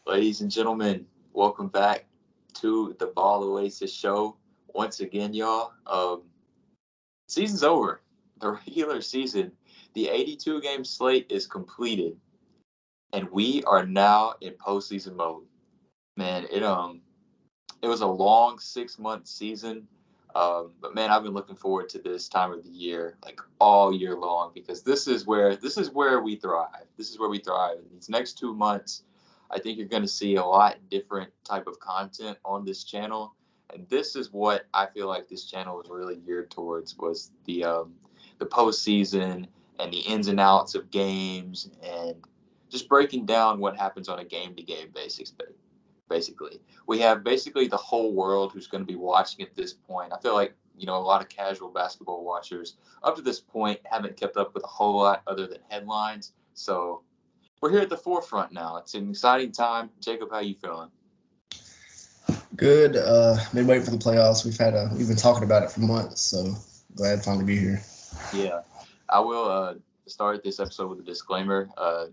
Ladies and gentlemen, welcome back to the Ball Oasis show. Once again, y'all, season's over. The regular season, the 82 game slate is completed, and we are now in postseason mode. Man, it was a long 6 month season, but man, I've been looking forward to this time of the year, like all year long, because this is where we thrive. This is where we thrive. In these next 2 months, I think you're going to see a lot different type of content on this channel, and this is what I feel like this channel was really geared towards was the postseason and the ins and outs of games and just breaking down what happens on a game to game basis. Basically, we have basically the whole world who's going to be watching at this point. I feel like a lot of casual basketball watchers up to this point haven't kept up with a whole lot other than headlines. So we're here at the forefront now. It's an exciting time. Jacob, how you feeling? Good. Been waiting for the playoffs. We've been talking about it for months, so glad to finally be here. Yeah, I will start this episode with a disclaimer.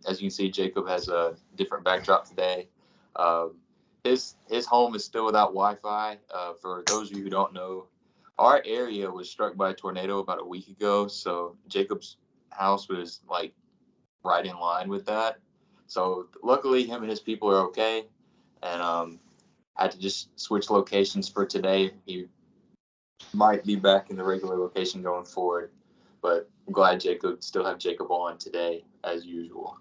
As you can see, Jacob has a different backdrop today. Um, his home is still without Wi-Fi. For those of you who don't know, our area was struck by a tornado about a week ago, so Jacob's house was like right in line with that. So luckily, him and his people are okay, and had to just switch locations for today. He might be back in the regular location going forward, but I'm glad Jacob still have Jacob on today as usual.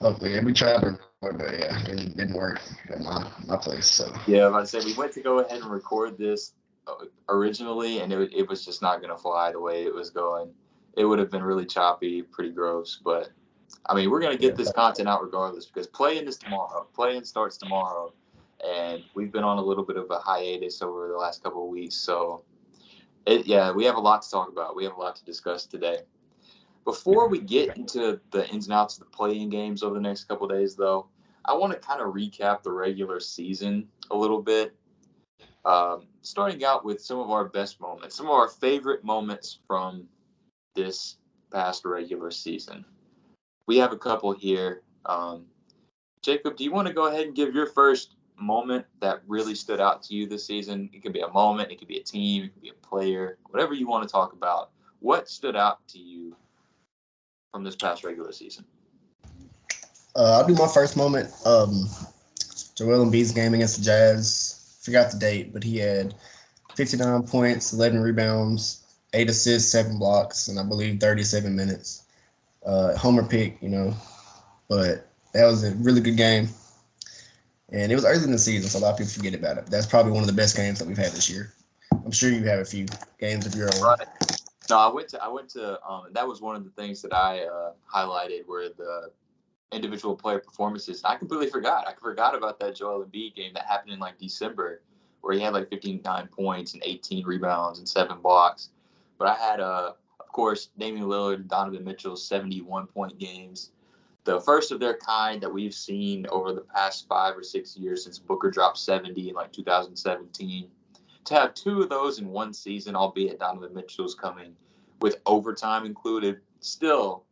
Hopefully, yeah, we tried to record, but yeah, it didn't work at my place. So Yeah, I said we went to go ahead and record this originally, and it was just not going to fly the way it was going. It would have been really choppy, pretty gross. But I mean, we're going to yeah, get this content out regardless because playing is tomorrow. Playing starts tomorrow, and we've been on a little bit of a hiatus over the last couple of weeks. So, yeah, we have a lot to talk about. We have a lot to discuss today. Before we get into the ins and outs of the playing games over the next couple of days, though, I want to kind of recap the regular season a little bit. Starting out with some of our best moments, some of our favorite moments from this past regular season. We have a couple here. Jacob, do you want to go ahead and give your first moment that really stood out to you this season? It could be a moment, it could be a team, it could be a player, whatever you want to talk about. What stood out to you from this past regular season? I'll do my first moment. Joel Embiid's game against the Jazz. Forgot the date, but he had 59 points, 11 rebounds, 8 assists, 7 blocks, and I believe 37 minutes. Homer pick, but that was a really good game. And it was early in the season, so a lot of people forget about it. That's probably one of the best games that we've had this year. I'm sure you have a few games of your own. Right. No, I went to. That was one of the things that I highlighted were the individual player performances. I completely forgot. I forgot about that Joel Embiid game that happened in like December, where he had like 59 points and 18 rebounds and 7 blocks. But I had, of course, Damian Lillard and Donovan Mitchell's 71-point games, the first of their kind that we've seen over the past 5 or 6 years since Booker dropped 70 in like 2017. To have two of those in one season, albeit Donovan Mitchell's coming with overtime included, still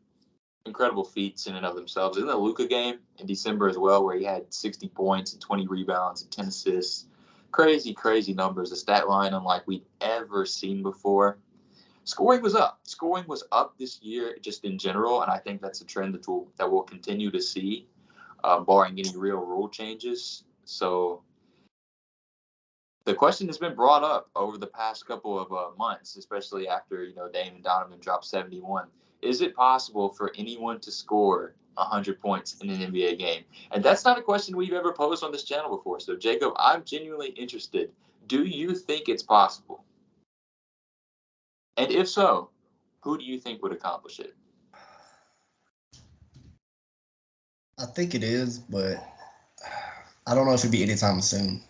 incredible feats in and of themselves. In the Luka game in December as well, where he had 60 points and 20 rebounds and 10 assists. Crazy, crazy numbers. A stat line unlike we'd ever seen before. Scoring was up. Scoring was up this year just in general, and I think that's a trend that we'll continue to see, barring any real rule changes. So the question has been brought up over the past couple of months, especially after Dame and Donovan dropped 71. Is it possible for anyone to score 100 points in an NBA game? And that's not a question we've ever posed on this channel before. So Jacob, I'm genuinely interested. Do you think it's possible? And if so, who do you think would accomplish it? I think it is, but I don't know if it'd be anytime soon.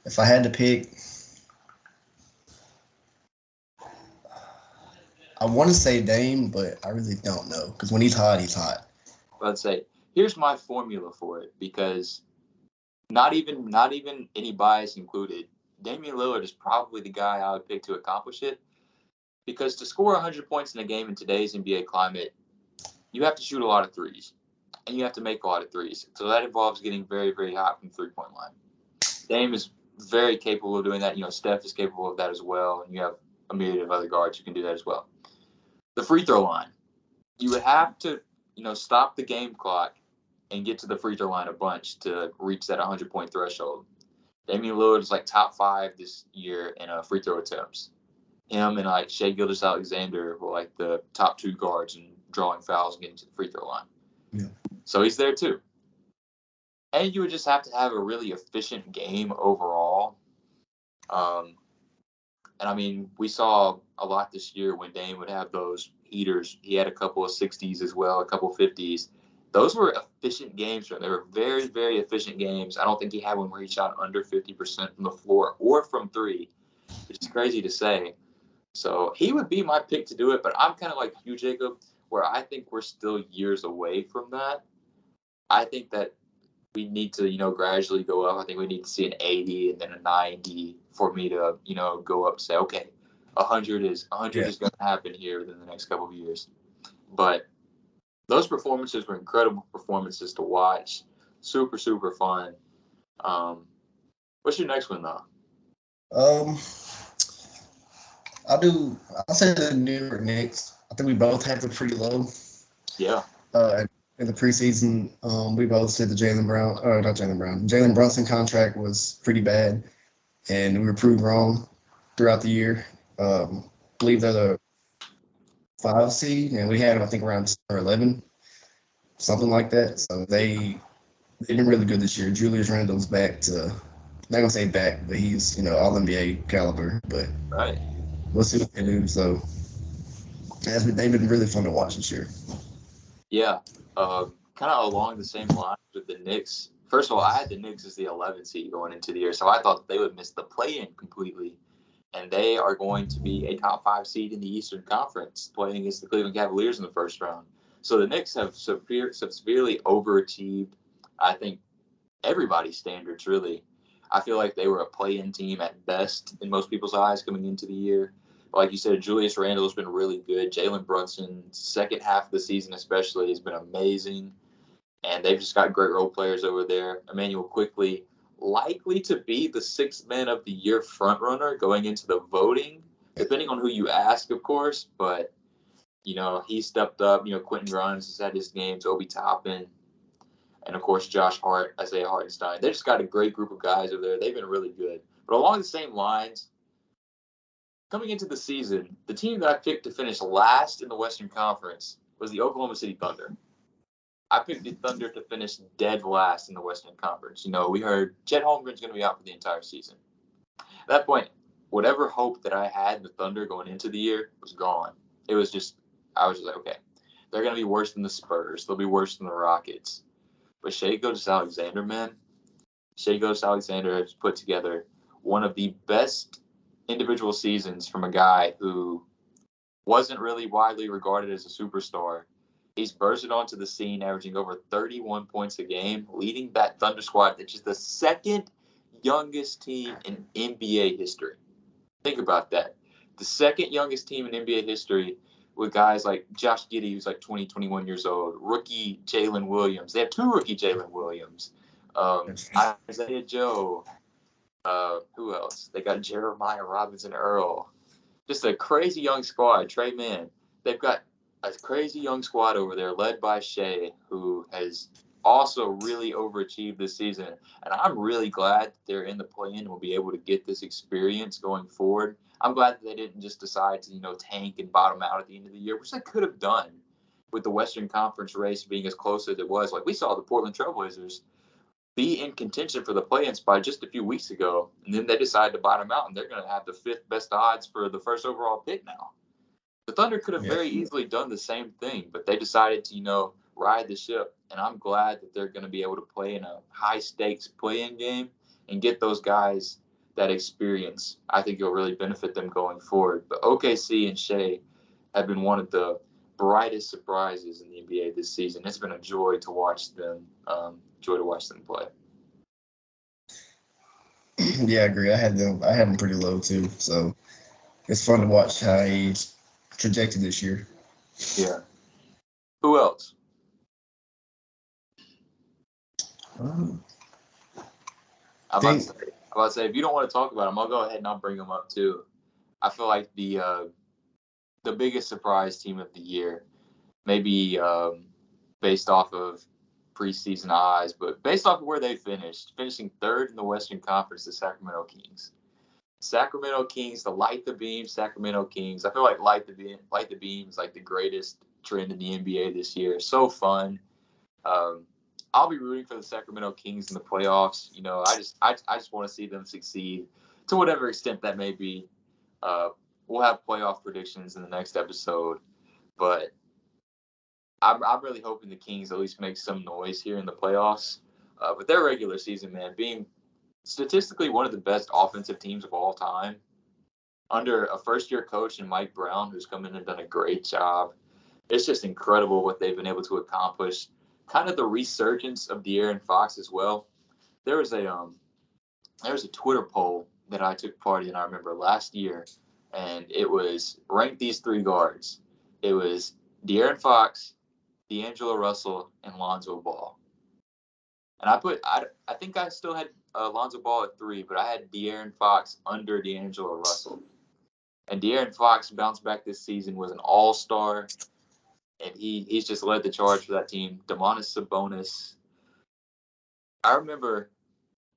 If I had to pick, I want to say Dame, but I really don't know because when he's hot, he's hot. Let's say here's my formula for it, because not even any bias included, Damian Lillard is probably the guy I would pick to accomplish it. Because to score 100 points in a game in today's NBA climate, you have to shoot a lot of threes. and you have to make a lot of threes. So that involves getting very, very hot from the three-point line. Dame is very capable of doing that. Steph is capable of that as well, and you have a myriad of other guards who can do that as well. The free throw line, you would have to, stop the game clock and get to the free throw line a bunch to reach that 100-point threshold. Damian Lillard is like top 5 this year in free throw attempts. Him and like Shai Gilgeous-Alexander were like the top 2 guards in drawing fouls and getting to the free throw line. Yeah. So he's there too. And you would just have to have a really efficient game overall. And I mean, we saw a lot this year when Dame would have those heaters. He had a couple of 60s as well, a couple of 50s. Those were efficient games for him. They were very, very efficient games. I don't think he had one where he shot under 50% from the floor or from 3, which is crazy to say. So he would be my pick to do it, but I'm kind of like you, Jacob, where I think we're still years away from that. I think that we need to, gradually go up. I think we need to see an 80 and then a 90 for me to, go up and say, okay, 100 is going to happen here within the next couple of years. But those performances were incredible performances to watch. Super, super fun. What's your next one, though? I'll say the New York Knicks. I think we both have them pretty low. Yeah. In the preseason, we both said the Jalen Brunson contract was pretty bad, and we were proved wrong throughout the year. I believe they're the 5 seed, and we had them, I think, around 10 or 11, something like that. So they've been really good this year. Julius Randle's back to, I'm not going to say back, but he's, all-NBA caliber. But right. We'll see what they do. So they've been really fun to watch this year. Yeah. Kind of along the same lines with the Knicks. First of all, I had the Knicks as the 11 seed going into the year, so I thought they would miss the play-in completely. And they are going to be a top 5 seed in the Eastern Conference, playing against the Cleveland Cavaliers in the first round. So the Knicks have severely overachieved, I think, everybody's standards, really. I feel like they were a play-in team at best in most people's eyes coming into the year. Like you said, Julius Randle has been really good. Jalen Brunson, second half of the season especially, has been amazing. And they've just got great role players over there. Immanuel Quickley, likely to be the 6th man of the year frontrunner going into the voting, depending on who you ask, of course. But, he stepped up. Quentin Grimes has had his games, Obi Toppin, and, of course, Josh Hart, Isaiah Hartenstein. They just got a great group of guys over there. They've been really good. But along the same lines, coming into the season, the team that I picked to finish last in the Western Conference was the Oklahoma City Thunder. I picked the Thunder to finish dead last in the Western Conference. We heard Chet Holmgren's going to be out for the entire season. At that point, whatever hope that I had in the Thunder going into the year was gone. I was just like, okay, they're going to be worse than the Spurs. They'll be worse than the Rockets. But Shai Gilgeous-Alexander, man, Shai Gilgeous-Alexander has put together one of the best individual seasons from a guy who wasn't really widely regarded as a superstar. He's bursted onto the scene, averaging over 31 points a game, leading that Thunder squad, which is the 2nd youngest team in NBA history. Think about that. The 2nd youngest team in NBA history, with guys like Josh Giddey, who's like 20, 21 years old, rookie Jalen Williams. They have 2 rookie Jalen Williams. Isaiah Joe. Who else? They got Jeremiah Robinson Earl. Just a crazy young squad. Trey Mann. They've got a crazy young squad over there led by Shai, who has also really overachieved this season. And I'm really glad that they're in the play-in and will be able to get this experience going forward. I'm glad that they didn't just decide to, tank and bottom out at the end of the year, which they could have done with the Western Conference race being as close as it was. Like we saw the Portland Trailblazers be in contention for the play-in spot just a few weeks ago, and then they decided to bottom out, and they're going to have the 5th best odds for the first overall pick now. The Thunder could have very easily done the same thing, but they decided to, ride the ship, and I'm glad that they're going to be able to play in a high-stakes play-in game and get those guys that experience. I think it'll really benefit them going forward. But OKC and Shai have been one of the brightest surprises in the NBA this season. It's been a joy to watch them. Play. Yeah, I agree. I had them pretty low too. So it's fun to watch how he's trajected this year. Yeah. Who else? Um, I'm about to say, if you don't want to talk about them, I'll go ahead and I'll bring them up too. I feel like the biggest surprise team of the year, maybe based off of preseason eyes, but based off of where they finished, finishing third in the Western Conference, the Sacramento Kings. Sacramento Kings, the light the beam, Sacramento Kings. I feel like light the beam is like the greatest trend in the NBA this year. So fun. I'll be rooting for the Sacramento Kings in the playoffs. You know, I just want to see them succeed to whatever extent that may be. We'll have playoff predictions in the next episode, but I'm really hoping the Kings at least make some noise here in the playoffs. But their regular season, man, being statistically one of the best offensive teams of all time, under a first-year coach in Mike Brown, who's come in and done a great job. It's just incredible what they've been able to accomplish. Kind of the resurgence of De'Aaron Fox as well. There was a Twitter poll that I took part in, I remember last year, and it was rank these three guards. It was De'Aaron Fox, D'Angelo Russell, and Lonzo Ball. And I think I still had Lonzo Ball at 3, but I had De'Aaron Fox under D'Angelo Russell. And De'Aaron Fox bounced back this season, was an all-star, and he's just led the charge for that team. Domantas Sabonis. I remember,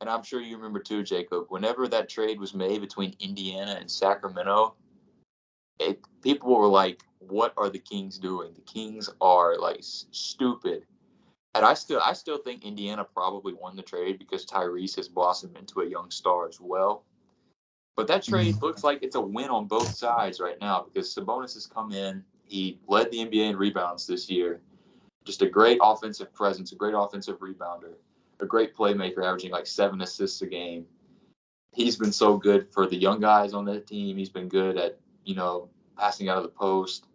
and I'm sure you remember too, Jacob, whenever that trade was made between Indiana and Sacramento, people were like, what are the Kings doing? The Kings are like stupid. And I still think Indiana probably won the trade because Tyrese has blossomed into a young star as well. But that trade looks like it's a win on both sides right now because Sabonis has come in. He led the NBA in rebounds this year. Just a great offensive presence, a great offensive rebounder, a great playmaker, averaging like 7 assists a game. He's been so good for the young guys on that team. He's been good at, passing out of the post.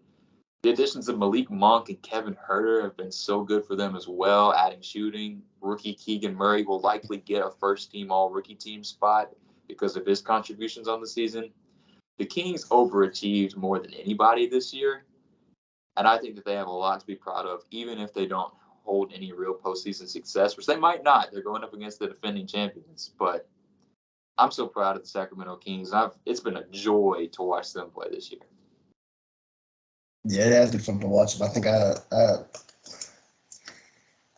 The additions of Malik Monk and Kevin Huerter have been so good for them as well, adding shooting. Rookie Keegan Murray will likely get a first-team all-rookie team spot because of his contributions on the season. The Kings overachieved more than anybody this year, and I think that they have a lot to be proud of, even if they don't hold any real postseason success, which they might not. They're going up against the defending champions, but I'm so proud of the Sacramento Kings. It's been a joy to watch them play this year. Yeah, it has been fun to watch. But I think I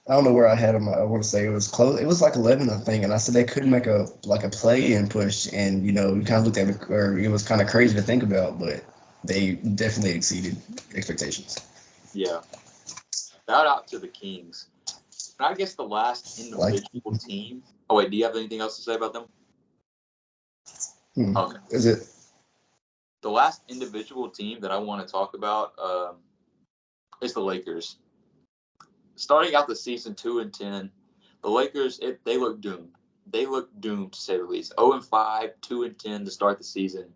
don't know where I had them. I want to say it was close. It was like 11, I think, and I said they couldn't make a play-in push, and we kind of looked at it, or it was kind of crazy to think about, but they definitely exceeded expectations. Yeah. Shout out to the Kings. And I guess the last individual team. Oh wait, do you have anything else to say about them? Okay. Is it? The last individual team that I want to talk about is the Lakers. Starting out the season 2-10, the Lakers, they look doomed. They look doomed, to say the least. 0-5, 2-10 to start the season.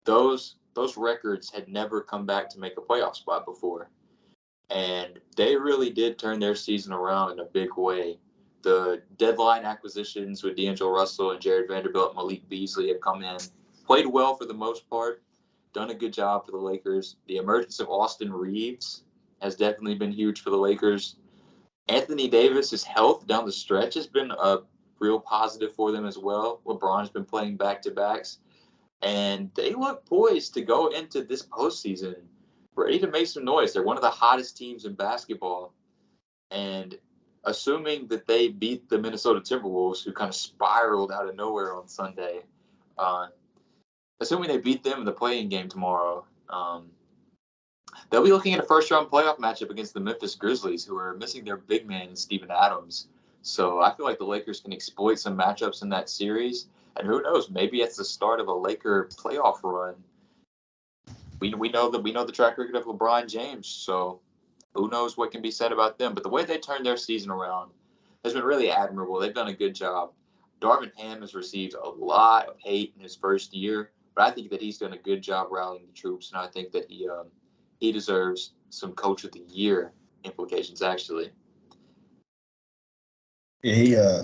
Those records had never come back to make a playoff spot before. And they really did turn their season around in a big way. The deadline acquisitions with D'Angelo Russell and Jared Vanderbilt and Malik Beasley have come in, played well for the most part, done a good job for the Lakers. The emergence of Austin Reeves has definitely been huge for the Lakers. Anthony Davis's health down the stretch has been a real positive for them as well. LeBron's been playing back-to-backs. And they look poised to go into this postseason ready to make some noise. They're one of the hottest teams in basketball. And assuming that they beat the Minnesota Timberwolves, who kind of spiraled out of nowhere on Sunday, assuming they beat them in the play-in game tomorrow, they'll be looking at a first-round playoff matchup against the Memphis Grizzlies, who are missing their big man, Steven Adams. So I feel like the Lakers can exploit some matchups in that series. And who knows, maybe it's the start of a Laker playoff run. We know the track record of LeBron James, so who knows what can be said about them. But the way they turned their season around has been really admirable. They've done a good job. Darvin Ham has received a lot of hate in his first year, but I think that he's done a good job rallying the troops, and I think that he deserves some Coach of the Year implications, actually. Yeah,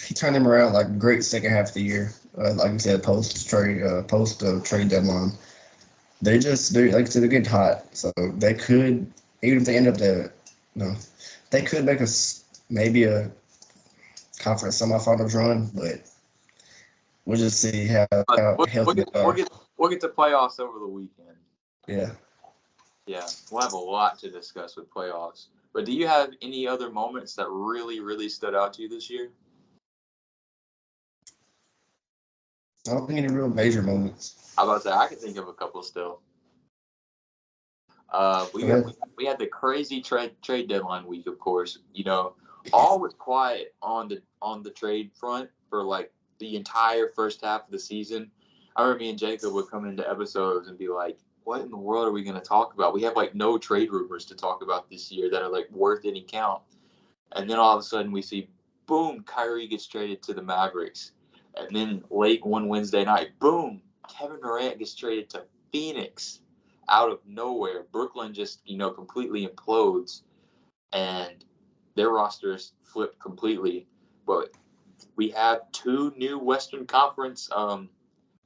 he turned him around like great second half of the year. Like you said, post trade deadline. They're like I said, they're getting hot, so they could, even if they end up they could make maybe a conference semifinals run, but we'll just see how healthy they are. We'll get to playoffs over the weekend. Yeah. Yeah, we'll have a lot to discuss with playoffs. But do you have any other moments that really, really stood out to you this year? I don't think any real major moments. How about that? I can think of a couple still. We had the crazy trade deadline week, of course. You know, all was quiet on the trade front for like the entire first half of the season. I remember me and Jacob would come into episodes and be like, "What in the world are we going to talk about? We have like no trade rumors to talk about this year that are like worth any count." And then all of a sudden we see, boom, Kyrie gets traded to the Mavericks. And then late one Wednesday night, boom, Kevin Durant gets traded to Phoenix out of nowhere. Brooklyn just, completely implodes and their rosters flip completely. But we have two new Western Conference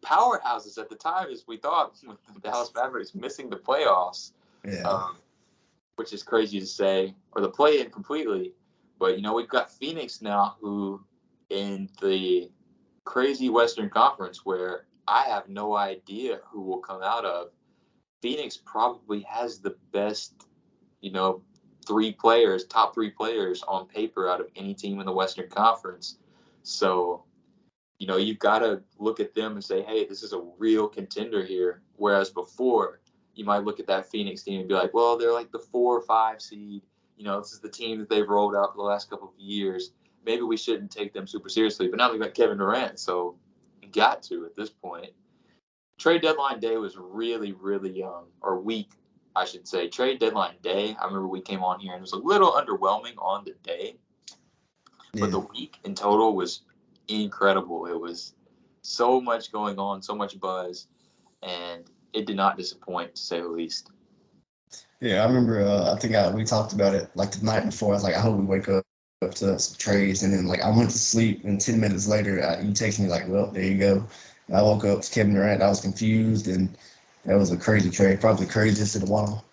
powerhouses at the time, as we thought, with the Dallas Mavericks missing the playoffs, which is crazy to say, or the play-in completely. But, we've got Phoenix now, who in the crazy Western Conference, where I have no idea who will come out of, Phoenix probably has the best, top three players on paper out of any team in the Western Conference. So, you've got to look at them and say, hey, this is a real contender here. Whereas before, you might look at that Phoenix team and be like, well, they're like the 4 or 5 seed. This is the team that they've rolled out for the last couple of years. Maybe we shouldn't take them super seriously. But now they've got Kevin Durant, so you got to at this point. Trade deadline day was really, really young, or weak, I should say. Trade deadline day, I remember we came on here and it was a little underwhelming on the day. But the week in total was incredible. It was so much going on, so much buzz, and it did not disappoint, to say the least. Yeah, I remember. I think we talked about it like the night before. I was like, I hope we wake up to some trades, and then like I went to sleep, and 10 minutes later, you text me like, well, there you go. And I woke up to Kevin Durant. I was confused, and that was a crazy trade, probably the craziest in a while.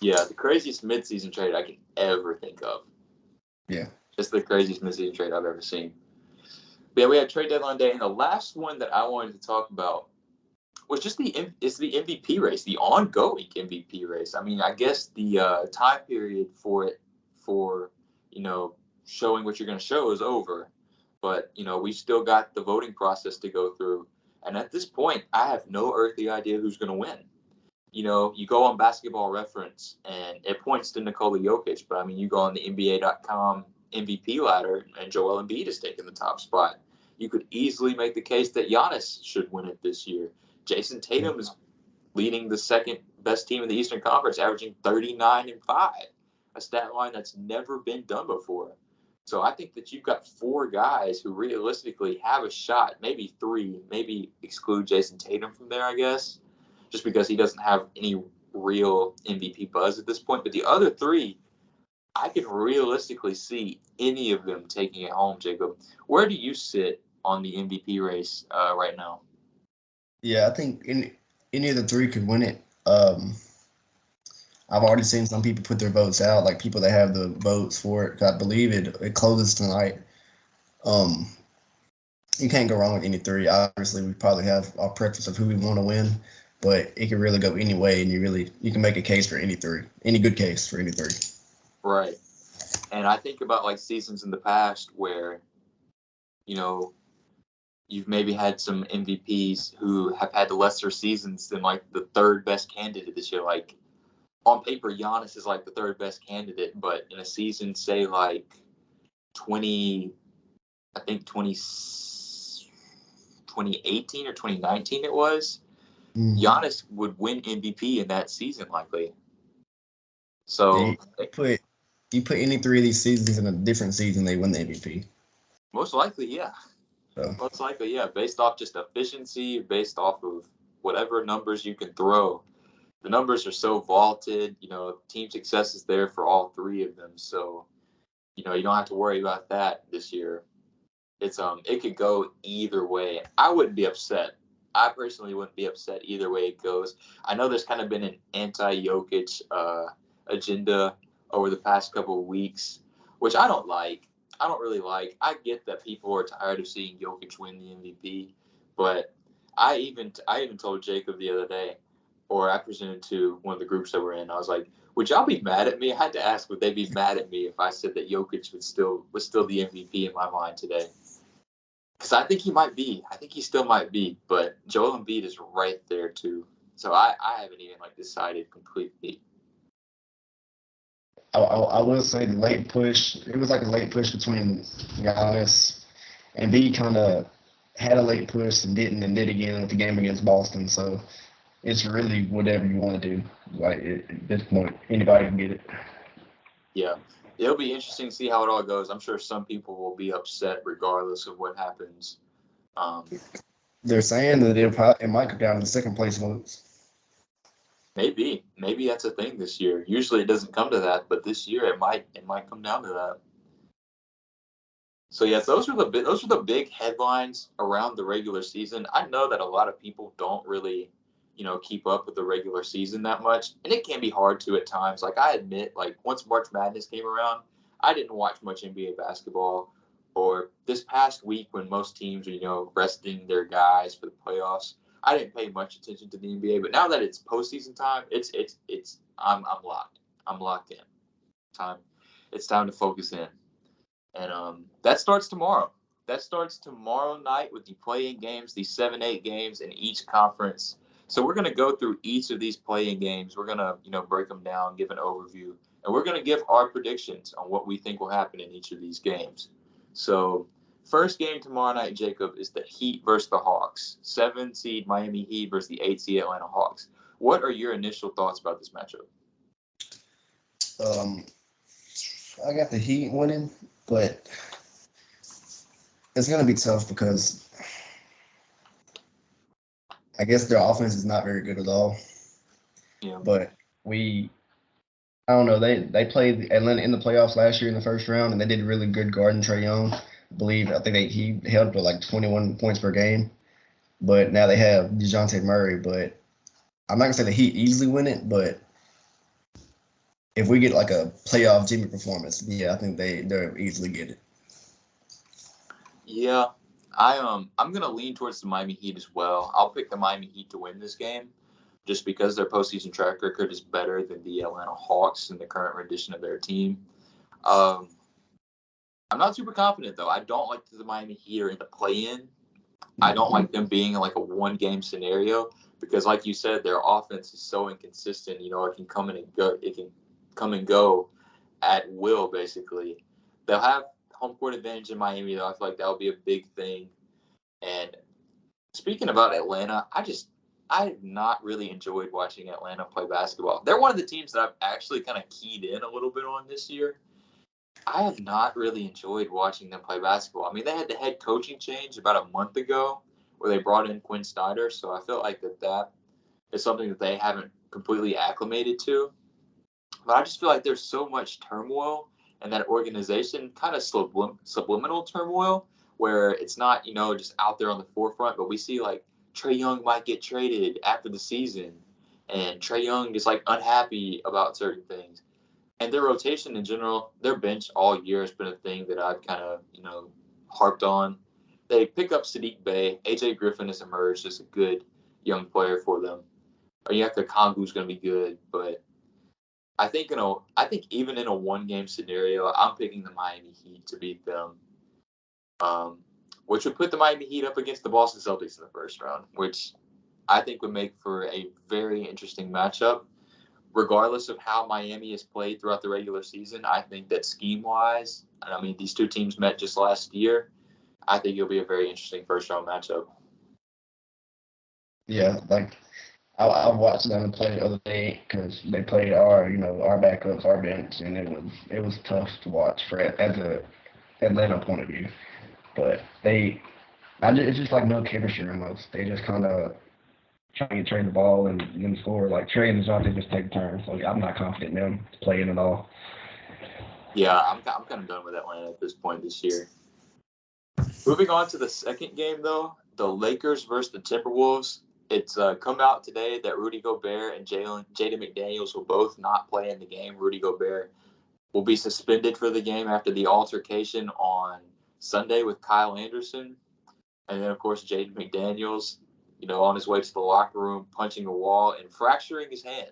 Yeah, the craziest midseason trade I can ever think of. Yeah. Just the craziest midseason trade I've ever seen. But yeah, we had trade deadline day, and the last one that I wanted to talk about was just the MVP race, the ongoing MVP race. I mean, I guess the time period for showing what you're going to show is over, but we still got the voting process to go through, and at this point, I have no earthly idea who's going to win. You go on Basketball Reference, and it points to Nikola Jokic, but I mean, you go on the NBA.com MVP ladder, and Joel Embiid is taking the top spot. You could easily make the case that Giannis should win it this year. Jason Tatum is leading the second best team in the Eastern Conference, averaging 39-5, a stat line that's never been done before. So I think that you've got 4 guys who realistically have a shot, maybe 3, maybe exclude Jason Tatum from there, I guess, just because he doesn't have any real MVP buzz at this point. But the other 3, I can realistically see any of them taking it home, Jacob. Where do you sit on the MVP race right now? Yeah, I think any of the 3 could win it. I've already seen some people put their votes out, like people that have the votes for it. I believe it closes tonight. You can't go wrong with any 3. Obviously, we probably have our preference of who we want to win, but it can really go any way, and you can make a case for any 3, any good case for any 3. Right. And I think about like seasons in the past where, you've maybe had some MVPs who have had lesser seasons than like the 3rd best candidate this year. Like on paper, Giannis is like the 3rd best candidate, but in a season, say like 2018 or 2019 it was, Giannis would win MVP in that season likely. So you put any 3 of these seasons in a different season, they win the MVP. Most likely, yeah. Most likely, yeah. Based off just efficiency, based off of whatever numbers you can throw. The numbers are so vaulted, team success is there for all 3 of them. So, you don't have to worry about that this year. It could go either way. I wouldn't be upset. I personally wouldn't be upset either way it goes. I know there's kind of been an anti-Jokic agenda over the past couple of weeks, which I don't like. I don't really like. I get that people are tired of seeing Jokic win the MVP, but I even told Jacob the other day, or I presented to one of the groups that we're in. I was like, "Would y'all be mad at me?" I had to ask, would they be mad at me if I said that Jokic was still the MVP in my mind today? Because I think he might be. I think he still might be, but Joel Embiid is right there too. So I haven't even like decided completely. I will say the late push. It was like a late push between Giannis and B. Kind of had a late push and didn't, and did again with the game against Boston. So it's really whatever you want to do. Like at this point, anybody can get it. Yeah. It'll be interesting to see how it all goes. I'm sure some people will be upset regardless of what happens. Um, They're saying that it might come down to the second place votes. maybe that's a thing this year. Usually it doesn't come to that, but this year it might come down to that. So yes, those are the big headlines around the regular season. I know that a lot of people don't really, keep up with the regular season that much, and it can be hard to at times. Like I admit, like once March Madness came around, I didn't watch much NBA basketball. Or this past week when most teams are, resting their guys for the playoffs, I didn't pay much attention to the NBA. But now that it's postseason time, I'm locked. I'm locked in. Time. It's time to focus in. And that starts tomorrow. That starts tomorrow night with the play-in games, the 7-8 games in each conference. So we're going to go through each of these play-in games. We're going to, break them down, give an overview, and we're going to give our predictions on what we think will happen in each of these games. So first game tomorrow night, Jacob, is the Heat versus the Hawks. 7 seed Miami Heat versus the 8 seed Atlanta Hawks. What are your initial thoughts about this matchup? Um, I got the Heat winning, but it's gonna be tough because I guess their offense is not very good at all. Yeah. But we, I don't know. They played Atlanta in the playoffs last year in the first round, and they did really good guarding Trae Young. I think he held to like 21 points per game. But now they have DeJounte Murray. But I'm not gonna say the Heat easily win it, but if we get like a playoff Jimmy performance, yeah, I think they'll easily get it. Yeah, I'm gonna lean towards the Miami Heat as well. I'll pick the Miami Heat to win this game, just because their postseason track record is better than the Atlanta Hawks in the current rendition of their team. Um, I'm not super confident though. I don't like the Miami Heat are in the play-in. I don't like them being in like a one-game scenario because, like you said, their offense is so inconsistent. It can come in and go. It can come and go at will, basically. They'll have home court advantage in Miami, though. I feel like that will be a big thing. And speaking about Atlanta, I have not really enjoyed watching Atlanta play basketball. They're one of the teams that I've actually kind of keyed in a little bit on this year. I have not really enjoyed watching them play basketball. I mean, they had the head coaching change about a month ago where they brought in Quinn Snyder, so I feel like that is something that they haven't completely acclimated to. But I just feel like there's so much turmoil in that organization, kind of subliminal turmoil, where it's not, just out there on the forefront, but we see like Trae Young might get traded after the season, and Trae Young is like unhappy about certain things. And their rotation in general, their bench all year has been a thing that I've kind of, harped on. They pick up Sadiq Bey. AJ Griffin has emerged as a good young player for them. Onyeka Kongu's going to be good, but I think even in a one-game scenario, I'm picking the Miami Heat to beat them, um, which would put the Miami Heat up against the Boston Celtics in the first round, which I think would make for a very interesting matchup. Regardless of how Miami has played throughout the regular season, I think that scheme-wise, and I mean these two teams met just last year. I think it'll be a very interesting first-round matchup. Yeah, like I watched them play the other day because they played our backups, our bench, and it was tough to watch for as a Atlanta point of view. But it's just like no chemistry almost. They just kind of try to trade the ball and then score. Like Trey and Dejounte just take turns. So I'm not confident in them playing at all. Yeah, I'm kind of done with Atlanta at this point this year. Moving on to the second game, though, the Lakers versus the Timberwolves. It's come out today that Rudy Gobert and Jaden McDaniels will both not play in the game. Rudy Gobert will be suspended for the game after the altercation on Sunday with Kyle Anderson. And then, of course, Jaden McDaniels, on his way to the locker room, punching a wall and fracturing his hand.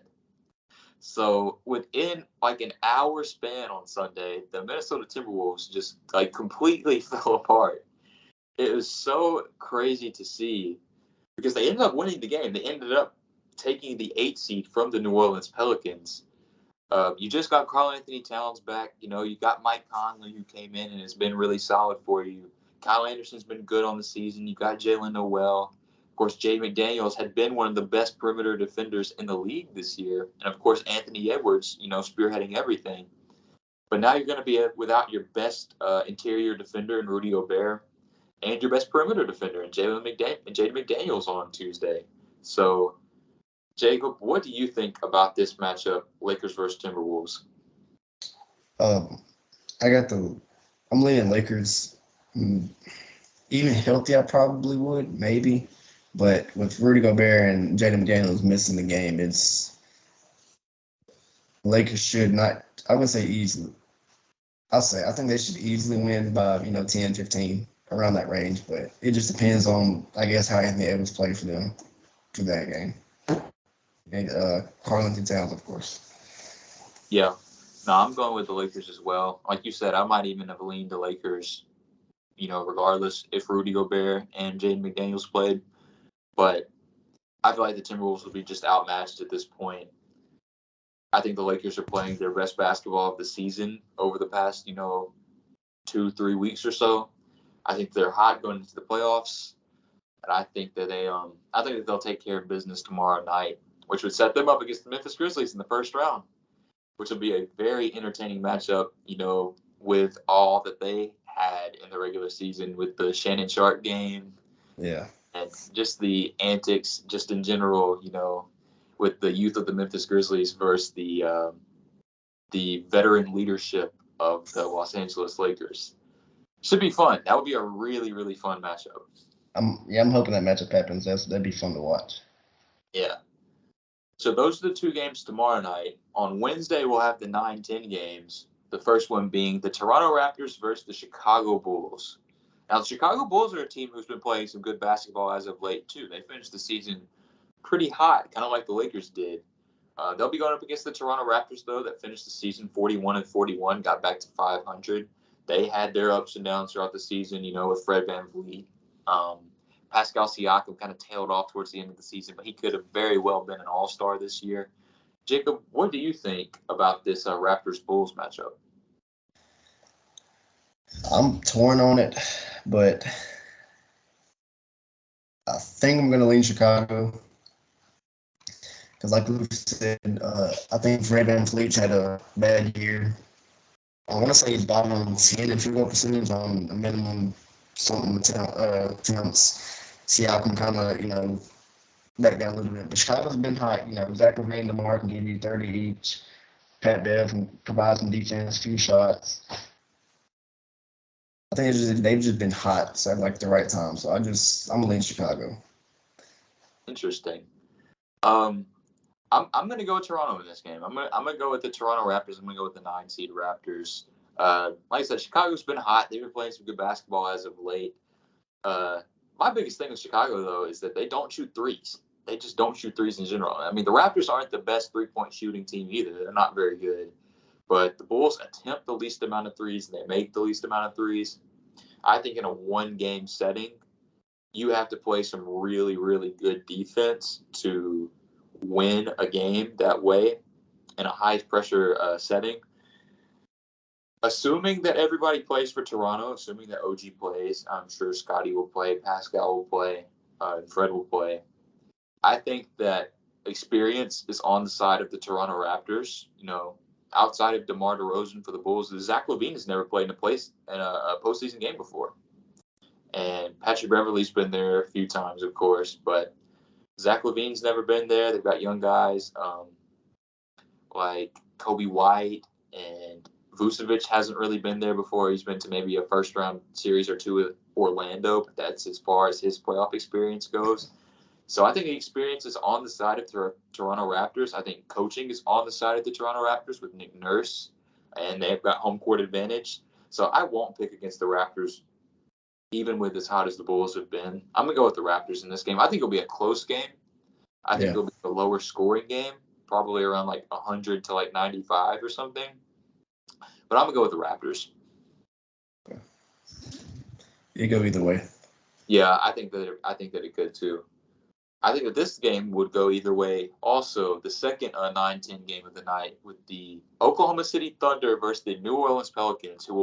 So within like an hour span on Sunday, the Minnesota Timberwolves just like completely fell apart. It was so crazy to see because they ended up winning the game. They ended up taking the 8 seed from the New Orleans Pelicans. You just got Karl-Anthony Towns back. You got Mike Conley who came in and has been really solid for you. Kyle Anderson's been good on the season. You got Jalen Noel. Of course, Jay McDaniels had been one of the best perimeter defenders in the league this year. And, of course, Anthony Edwards, spearheading everything. But now you're going to be without your best interior defender in Rudy Gobert and your best perimeter defender in Jaden McDaniels on Tuesday. So, Jacob, what do you think about this matchup, Lakers versus Timberwolves? I'm leaning Lakers. Even healthy, I probably would, maybe. But with Rudy Gobert and Jaden McDaniels missing the game, Lakers should not, I wouldn't say easily. I think they should easily win by, 10, 15, around that range. But it just depends on, I guess, how Anthony Edwards played for them for that game. And Karl-Anthony Towns, of course. Yeah. No, I'm going with the Lakers as well. Like you said, I might even have leaned the Lakers, regardless if Rudy Gobert and Jaden McDaniels played. But I feel like the Timberwolves will be just outmatched at this point. I think the Lakers are playing their best basketball of the season over the past, 2-3 weeks or so. I think they're hot going into the playoffs. And I think that they'll take care of business tomorrow night, which would set them up against the Memphis Grizzlies in the first round, which will be a very entertaining matchup, with all that they had in the regular season with the Shannon Sharpe game. Yeah. And just the antics, just in general, with the youth of the Memphis Grizzlies versus the veteran leadership of the Los Angeles Lakers. Should be fun. That would be a really, really fun matchup. I'm hoping that matchup happens. That'd be fun to watch. Yeah. So those are the 2 games tomorrow night. On Wednesday, we'll have the 9-10 games. The first one being the Toronto Raptors versus the Chicago Bulls. Now, the Chicago Bulls are a team who's been playing some good basketball as of late, too. They finished the season pretty hot, kind of like the Lakers did. They'll be going up against the Toronto Raptors, though, that finished the season 41-41, got back to 500. They had their ups and downs throughout the season, with Fred VanVleet. Pascal Siakam kind of tailed off towards the end of the season, but he could have very well been an all-star this year. Jacob, what do you think about this Raptors-Bulls matchup? I'm torn on it, but I think I'm going to lean Chicago. Because like we said, I think Fred VanVleet had a bad year. I want to say he's bottom 10 in field goal percentage on a minimum something attempts. Siakam kind of, back down a little bit. But Chicago's been hot. Zach LaVine and DeMar can give you 30 each. Pat Bev can provide some defense, few shots. I think they've just been hot so at like the right time. So I'm gonna lean Chicago. Interesting. I'm going to go with Toronto in this game. I'm going to go with the Toronto Raptors. I'm going to go with the 9-seed Raptors. Like I said, Chicago's been hot. They've been playing some good basketball as of late. My biggest thing with Chicago, though, is that they don't shoot threes. They just don't shoot threes in general. I mean, the Raptors aren't the best three-point shooting team either. They're not very good. But the Bulls attempt the least amount of threes, and they make the least amount of threes. I think in a one-game setting, you have to play some really, really good defense to win a game that way in a high-pressure setting. Assuming that everybody plays for Toronto, assuming that OG plays, I'm sure Scotty will play, Pascal will play, and Fred will play. I think that experience is on the side of the Toronto Raptors. Outside of DeMar DeRozan for the Bulls, Zach LaVine has never played in a postseason game before. And Patrick Beverley's been there a few times, of course, but Zach LaVine's never been there. They've got young guys like Kobe White, and Vucevic hasn't really been there before. He's been to maybe a first-round series or two with Orlando, but that's as far as his playoff experience goes. So I think the experience is on the side of Toronto Raptors. I think coaching is on the side of the Toronto Raptors with Nick Nurse. and they've got home court advantage. So I won't pick against the Raptors, even with as hot as the Bulls have been. I'm going to go with the Raptors in this game. I think it'll be a close game. I think it'll be a lower scoring game, probably around like 100 to like 95 or something. But I'm going to go with the Raptors. You go either way. Yeah, I think that it could too. I think that this game would go either way. Also, the second 9-10 game of the night with the Oklahoma City Thunder versus the New Orleans Pelicans, who will